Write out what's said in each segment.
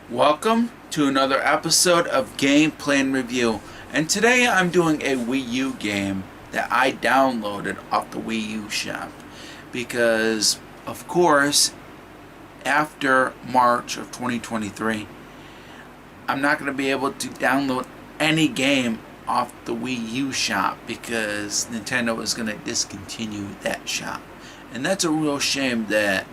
Welcome to another episode of Gameplay and Review, and today I'm doing a Wii U game that I downloaded off the Wii U shop because, of course, after March of 2023, I'm not going to be able to download any game off the Wii U shop because Nintendo is going to discontinue that shop. And that's a real shame that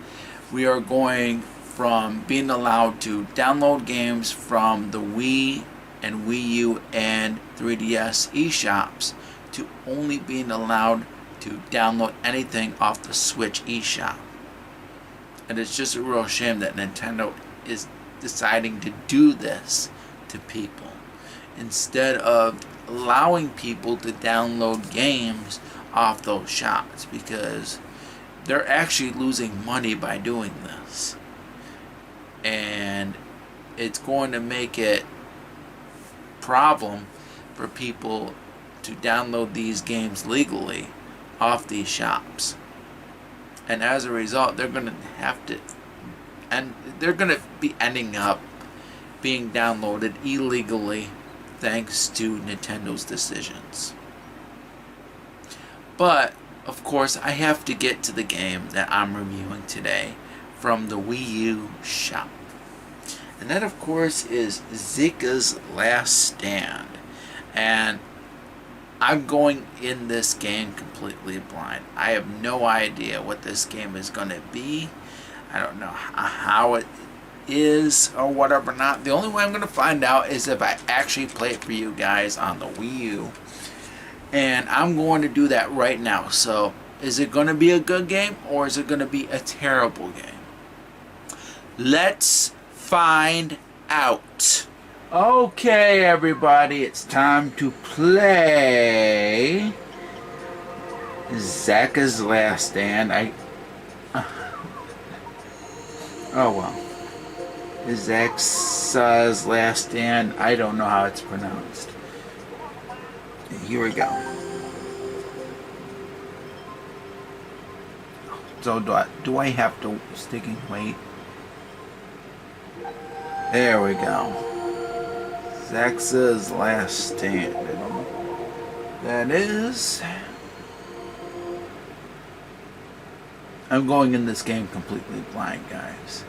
we are going from being allowed to download games from the Wii and Wii U and 3DS eShops to only being allowed to download anything off the Switch eShop. And it's just a real shame that Nintendo is deciding to do this to people instead of allowing people to download games off those shops, because they're actually losing money by doing this. And it's going to make it a problem for people to download these games legally off these shops. And as a result, they're going to have to, and they're going to be ending up being downloaded illegally thanks to Nintendo's decisions. But, of course, I have to get to the game that I'm reviewing today from the Wii U shop. And that, of course, is ZaciSa's Last Stand. And I'm going in this game completely blind. I have no idea what this game is going to be. I don't know how it is or whatever not. The only way I'm going to find out is if I actually play it for you guys on the Wii U. And I'm going to do that right now. So, is it going to be a good game or is it going to be a terrible game? Let's find out. Okay, everybody, it's time to play ZaciSa's Last Stand. Oh well. ZaciSa's Last Stand. I don't know how it's pronounced. Here we go. So do I have to stick and wait? There we go. ZaciSa's Last Stand. That is. I'm going in this game completely blind, guys.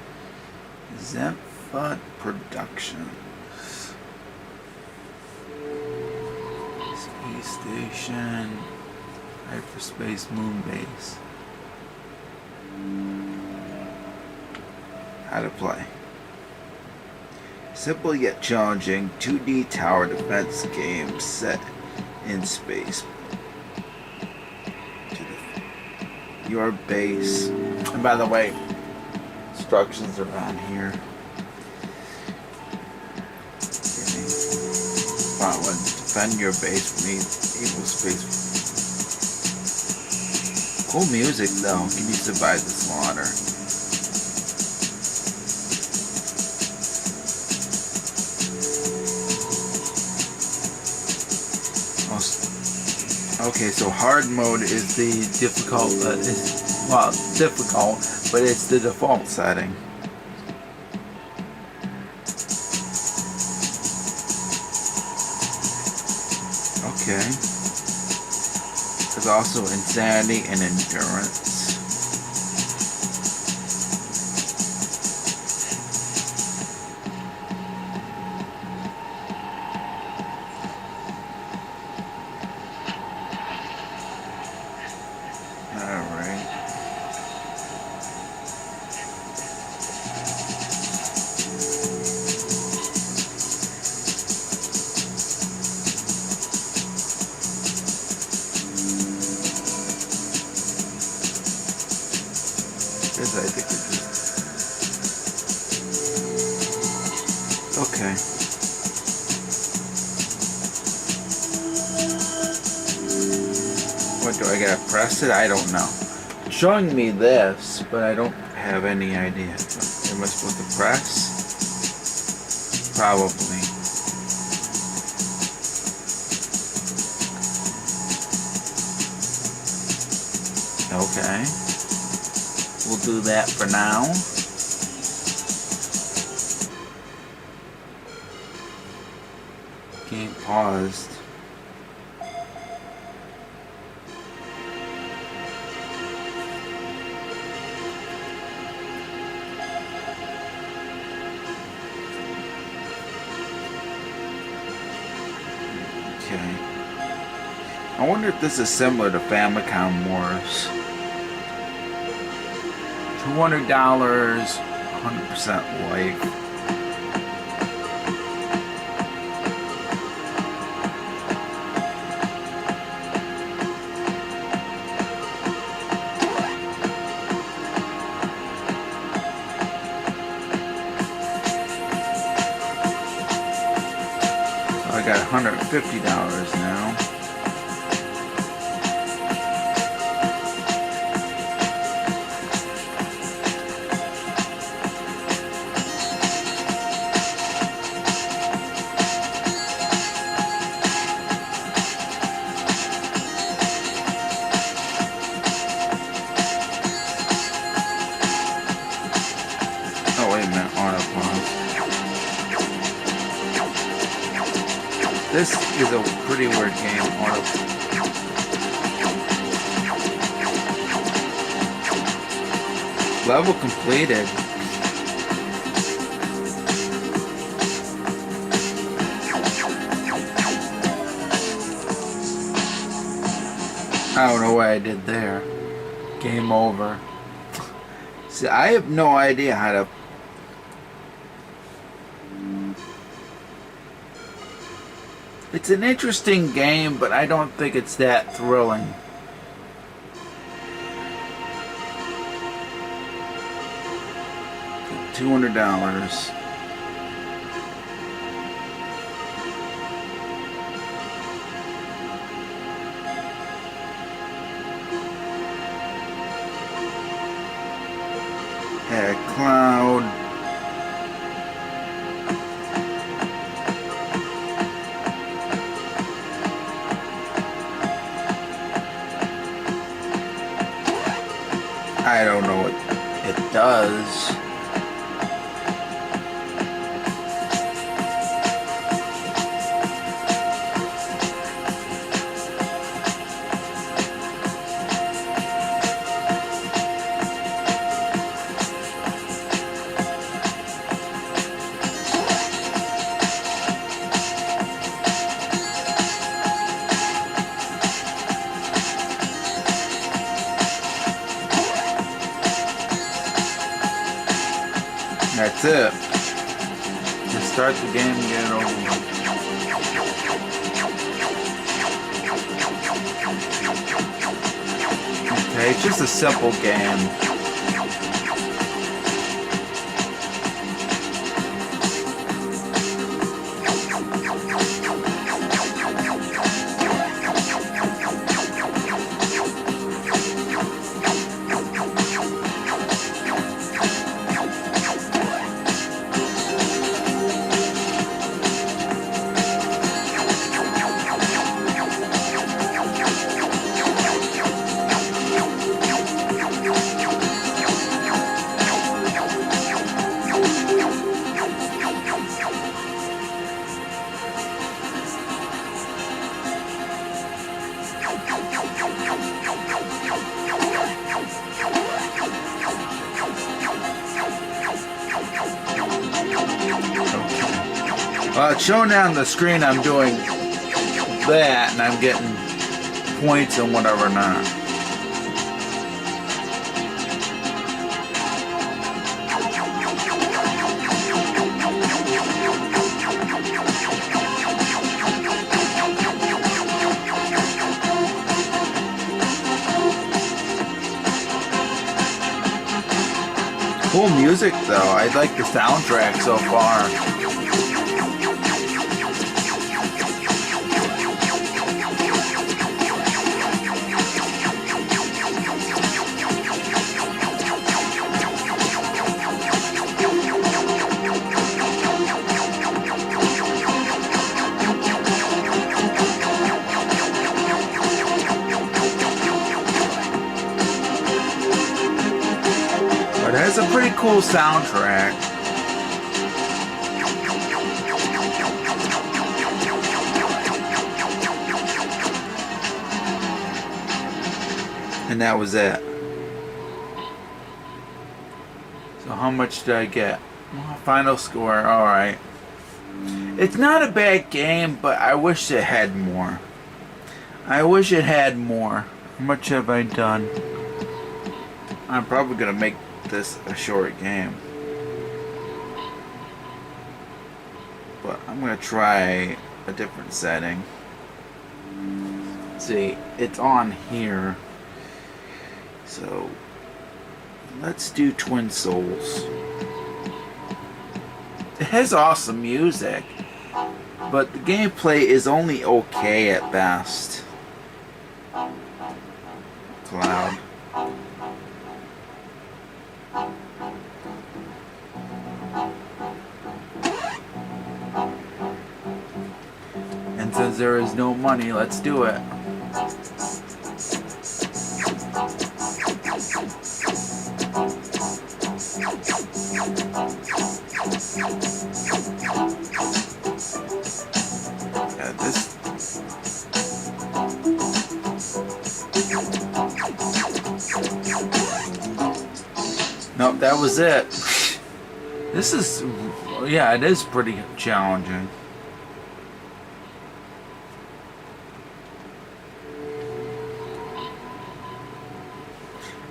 Zephyr Productions. Space Station. Hyperspace Moon Base. How to play. Simple yet challenging 2D tower defense game set in space. Your base. And by the way, instructions are on here. Defend your base from evil space. Cool music though. Can you survive the slaughter? Okay, so hard mode is the difficult, difficult, but it's the default setting. Okay. There's also insanity and endurance. Yes, I think it is. Okay. What do I gotta press it? I don't know. It's showing me this, but I don't have any idea. Am I supposed to press? Probably. Okay. We'll do that for now. Game paused. Okay. I wonder if this is similar to Famicom Wars. $200, 100% life. I got $150 now. Oh, wait a minute, auto pause. This is a pretty weird game, auto. Level completed. I don't know what I did there. Game over. See, I have no idea how to... It's an interesting game, but I don't think it's that thrilling. $200. Had cloud. I don't know what it does. That's it. Just start the game and get it over with. Okay, it's just a simple game. It's showing down the screen I'm doing that, and I'm getting points and whatever not. Cool music though. I like the soundtrack so far. It has a pretty cool soundtrack. And that was it. So how much did I get? Well, final score, alright. It's not a bad game, but I wish it had more. I wish it had more. How much have I done? I'm probably gonna make this a short game, but I'm gonna try a different setting. See, it's on here, so let's do Twin Souls. It has awesome music, but the gameplay is only okay at best. Cloud. And since there is no money, let's do it. Yeah, this. Nope, that was it. This is, yeah, it is pretty challenging.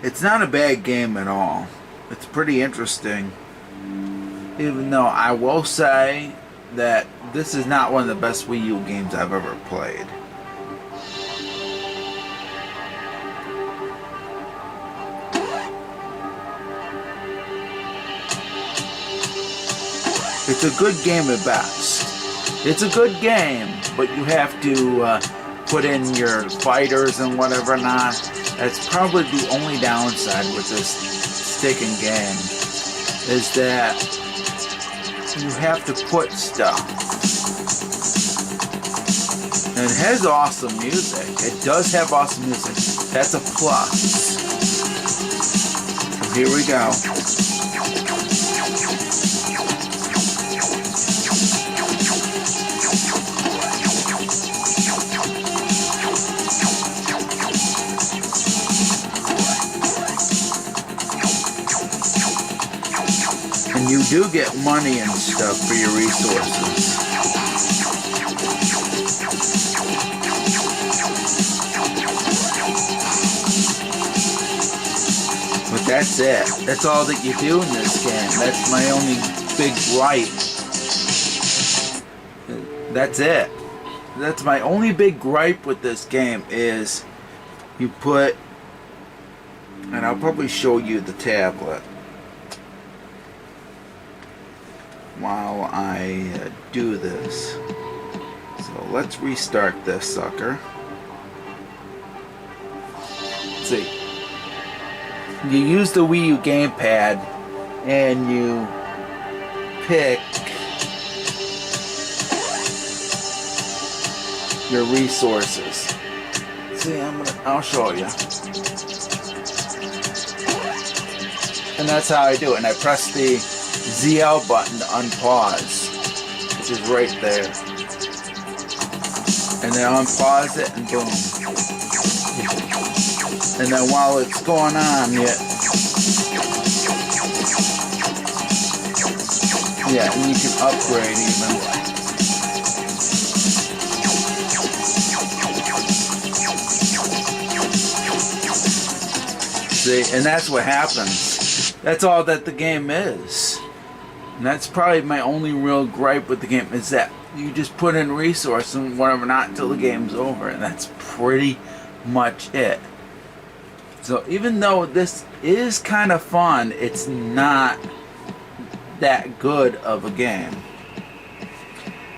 It's not a bad game at all. It's pretty interesting. Even though I will say that this is not one of the best Wii U games I've ever played. It's a good game at best. It's a good game, but you have to put in your fighters and whatever not. That's probably the only downside with this sticking game, is that you have to put stuff. And it has awesome music. It does have awesome music. That's a plus. So here we go. And you do get money and stuff for your resources. But that's it. That's all that you do in this game. That's my only big gripe. That's it. That's my only big gripe with this game is you put, and I'll probably show you the tablet while I do this. So let's restart this sucker. Let's see. You use the Wii U gamepad and you pick your resources. See, I'll show you. And that's how I do it. And I press the ZL button to unpause, which is right there. And then unpause it and boom. And then while it's going on, yeah, and you can upgrade even. See, and that's what happens. That's all that the game is. And that's probably my only real gripe with the game, is that you just put in resource and whatever not until the game's over, and that's pretty much it. So even though this is kind of fun, it's not that good of a game.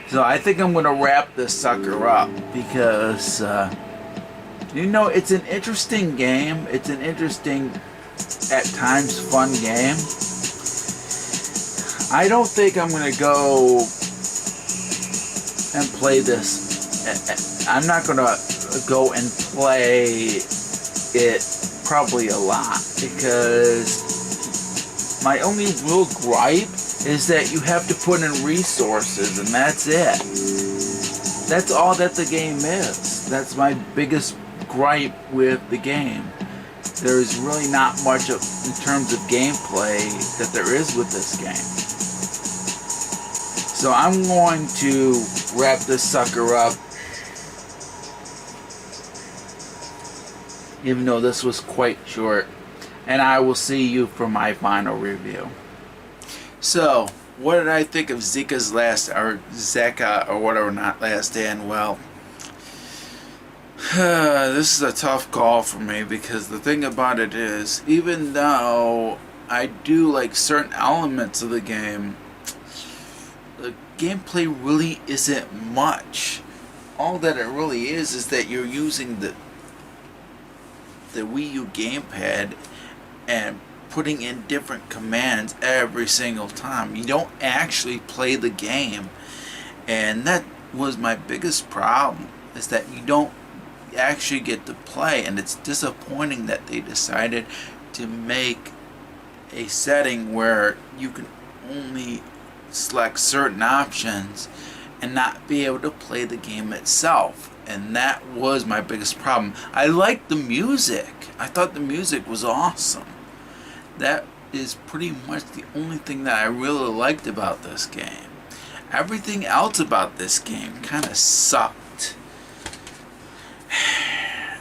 So I think I'm going to wrap this sucker up because, it's an interesting game. It's an interesting, at times, fun game. I don't think I'm going to go and play this. I'm not going to go and play it probably a lot because my only real gripe is that you have to put in resources, and that's it. That's all that the game is. That's my biggest gripe with the game. There's really not much in terms of gameplay that there is with this game. So I'm going to wrap this sucker up, even though this was quite short, and I will see you for my final review. So, what did I think of Zaci's Zaca, or whatever, not Last Stand? Well, this is a tough call for me because the thing about it is, even though I do like certain elements of the game, the gameplay really isn't much. All that it really is that you're using the Wii U gamepad and putting in different commands every single time. You don't actually play the game, and that was my biggest problem, is that you don't actually get to play. And it's disappointing that they decided to make a setting where you can only select certain options and not be able to play the game itself. And that was my biggest problem. I liked the music. I thought the music was awesome. That is pretty much the only thing that I really liked about this game. Everything else about this game kind of sucked.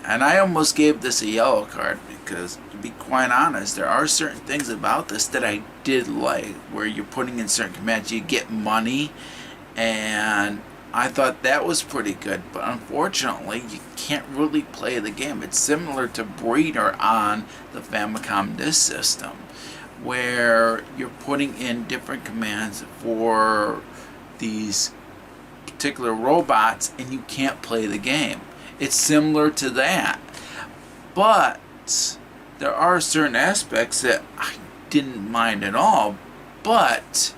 And I almost gave this a yellow card because, to be quite honest, there are certain things about this that I did like, where you're putting in certain commands, you get money, and I thought that was pretty good. But unfortunately, you can't really play the game. It's similar to Breeder on the Famicom Disk System, where you're putting in different commands for these particular robots and you can't play the game. It's similar to that, but there are certain aspects that I didn't mind at all. But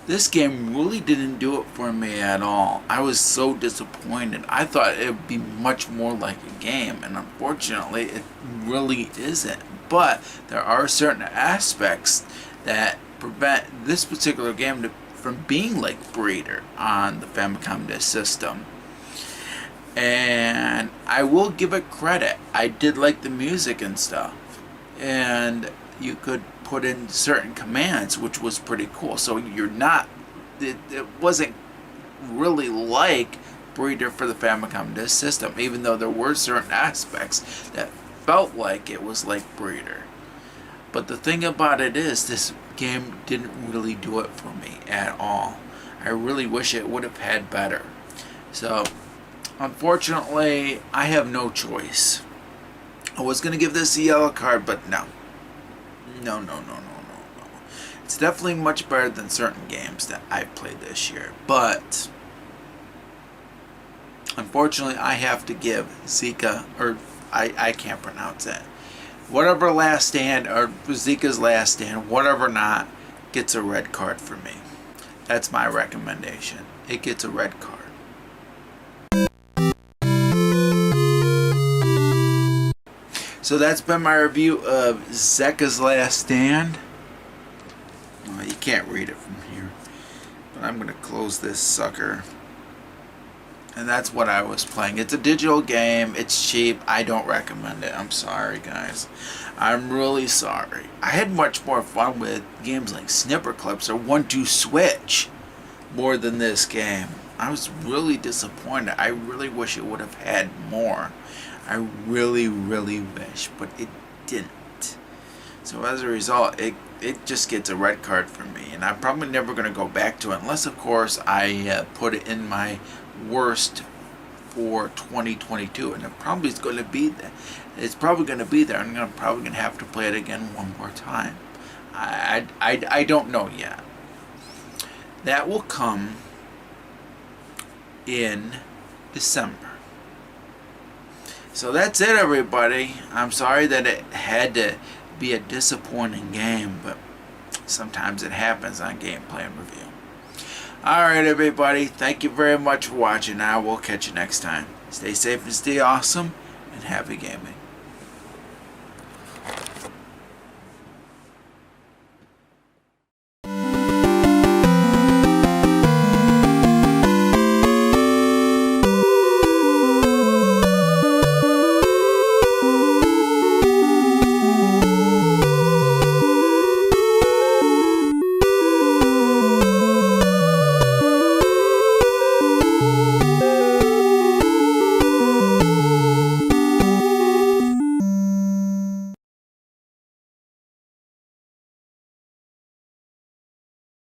this game really didn't do it for me at all. I was so disappointed. I thought it would be much more like a game, and unfortunately it really isn't. But there are certain aspects that prevent this particular game from being like Breeder on the Famicom Disk System. And I will give it credit. I did like the music and stuff. And you could put in certain commands, which was pretty cool. So you're not, it wasn't really like Breeder for the Famicom Disk System, even though there were certain aspects that felt like it was like Breeder. But the thing about it is, this game didn't really do it for me at all. I really wish it would have had better. So, unfortunately, I have no choice. I was going to give this a yellow card, but no. No. It's definitely much better than certain games that I've played this year. But, unfortunately, I have to give Zaca, or I can't pronounce it. Whatever Last Stand, or Zaci's Last Stand, whatever not, gets a red card for me. That's my recommendation. It gets a red card. So that's been my review of Zaci's Last Stand. Well, you can't read it from here, but I'm going to close this sucker. And that's what I was playing. It's a digital game. It's cheap. I don't recommend it. I'm sorry, guys. I'm really sorry. I had much more fun with games like Snipper Clips or 1-2 Switch more than this game. I was really disappointed. I really wish it would have had more. I really wish, but it didn't. So as a result, it just gets a red card for me, and I'm probably never going to go back to it unless, of course, I put it in my worst for 2022, and it probably is going to be there. It's probably going to be there. I'm probably going to have to play it again one more time. I don't know yet. That will come in December. So that's it, everybody. I'm sorry that it had to be a disappointing game, but sometimes it happens on Gameplay and Review. Alright, everybody. Thank you very much for watching. I will catch you next time. Stay safe and stay awesome, and happy gaming.